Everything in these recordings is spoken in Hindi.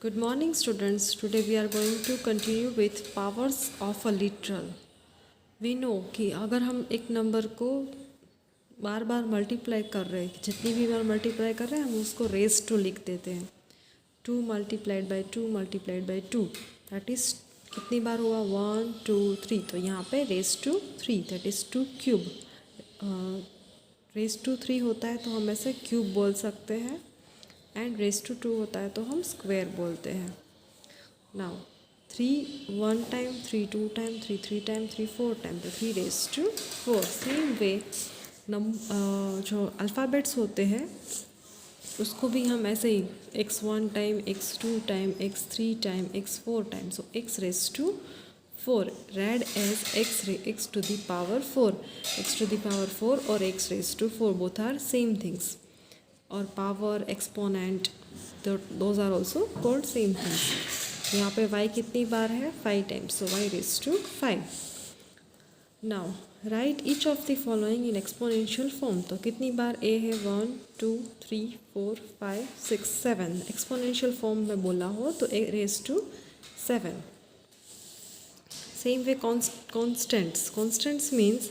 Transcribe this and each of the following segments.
Good morning students. Today we are going to continue with powers of a literal. We know कि अगर हम एक नंबर को बार बार मल्टीप्लाई कर रहे हैं, जितनी भी बार मल्टीप्लाई कर रहे हैं हम उसको रेज टू लिख देते हैं. 2 multiplied by 2 multiplied by 2 that is कितनी बार हुआ 1 2 3. तो यहाँ पे raise to 3 that is 2 cube. Raise to 3 होता है तो हम ऐसे क्यूब बोल सकते हैं एंड रेज टू 2 होता है तो हम स्क्वायर बोलते हैं. Now 3 1 time 3 2 time 3 3 time 3 4 time तो 3 रेज टू 4. सेम वे जो अल्फ़ाबेट्स होते हैं उसको भी हम ऐसे ही x1 time x2 time x3 time x4 time. So x raise to 4 read as x to the power 4, x to the power 4 और x raised to 4 both are same things. और power exponent those are also called same things. यहाँ पे y कितनी बार है 5 times so y raised to 5. Now write each of the following in exponential form. तो कितनी बार a है 1 2 3 4 5 6 7. exponential form में बोला हो तो a raised to 7. Same way constants means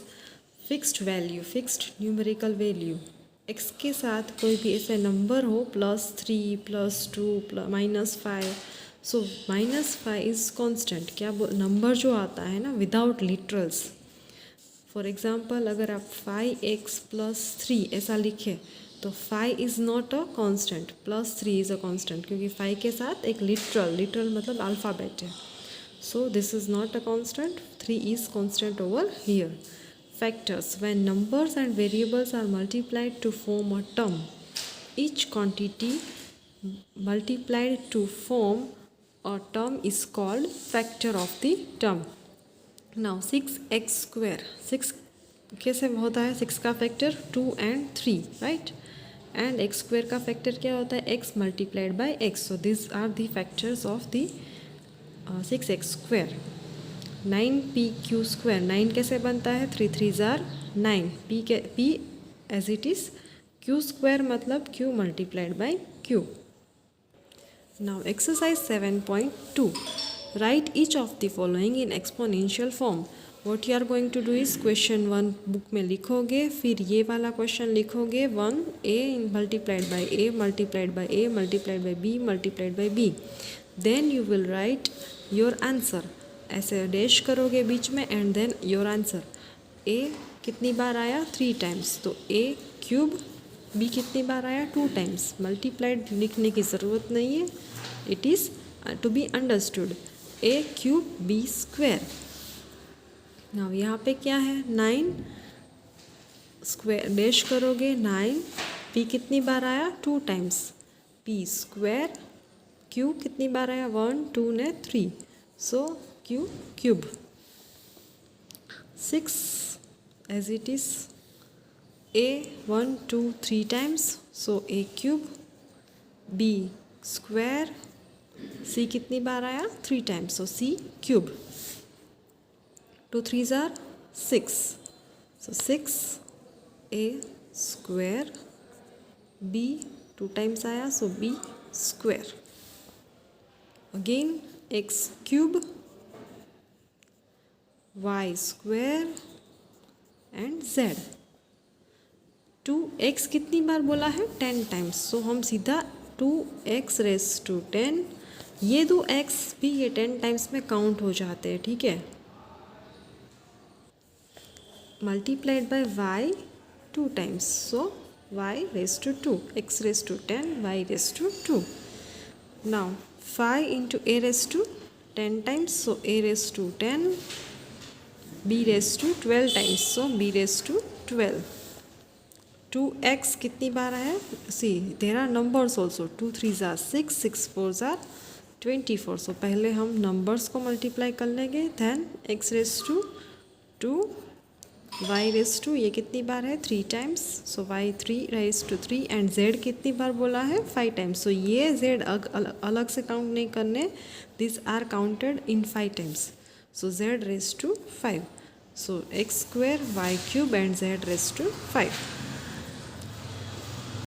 fixed value, fixed numerical value. x के साथ कोई भी ऐसे नंबर हो +3 +2 -5. सो -5 इज़ कॉन्स्टेंट. क्या नंबर जो आता है ना विदाउट लिटरल्स. फॉर एग्जांपल अगर आप 5x + 3 ऐसा लिखें तो 5 is not a constant, +3 is a constant क्योंकि 5 के साथ एक लिटरल मतलब अल्फ़ाबेट है. So this is not a constant. 3 is constant over here. Factors: when numbers and variables are multiplied to form a term, each quantity multiplied to form a term is called factor of the term. Now 6x square. 6 कैसे होता है? 6 का factor 2 and 3, right? And x square का फैक्टर क्या होता है? x multiplied by x. So these are the factors of the 6x square. 9pq square. 9 कैसे बनता है? 3 3s are 9. p as it is. q square मतलब q multiplied by q. Now exercise 7.2. Write each of the following in exponential form. What you are going to do is question 1 book में लिखोगे, फिर ये वाला क्वेश्चन लिखोगे 1a multiplied by a multiplied by a multiplied by b multiplied by b. Then you will write your answer. ऐसे डैश करोगे बीच में and then your answer. a कितनी बार आया 3 टाइम्स तो a क्यूब. b कितनी बार आया 2 टाइम्स. मल्टीप्लाइड लिखने की ज़रूरत नहीं है, it is to be understood. a cube b square. Now यहाँ पे क्या है 9 स्क्वायर डैश करोगे 9. p कितनी बार आया 2 टाइम्स. p square. q कितनी बार आया 1 2 ने 3 so q cube. 6 as it is a 1 2 3 times so a cube. b square. c कितनी बार आया 3 times so c cube. 2 3s are 6 so 6 a square. b 2 times आया so b square. Again x cube, y square and z. 2x कितनी बार बोला है 10 टाइम्स सो हम सीधा 2x रेज टू 10. ये 2x भी ये 10 टाइम्स में काउंट हो जाते हैं, ठीक है. Multiplied by y 2 times so y raise to 2. x raise to 10 y raise to 2. Now 5 into a raised to 10 times so a raised to 10. b raised to 12 times so b raised to 12. 2x कितनी बार है? see there are numbers also. 2 3s are 6 6 4s are 24. so पहले हम numbers को multiply कर लेंगे then x raised to 2 y raised to ये कितनी बार है 3 times so y 3 raised to 3 and z कितनी बार बोला है 5 टाइम्स. सो ये z अलग से काउंट नहीं करने, this are counted in 5 times so z raised to 5. So x square y cube and z raised to 5.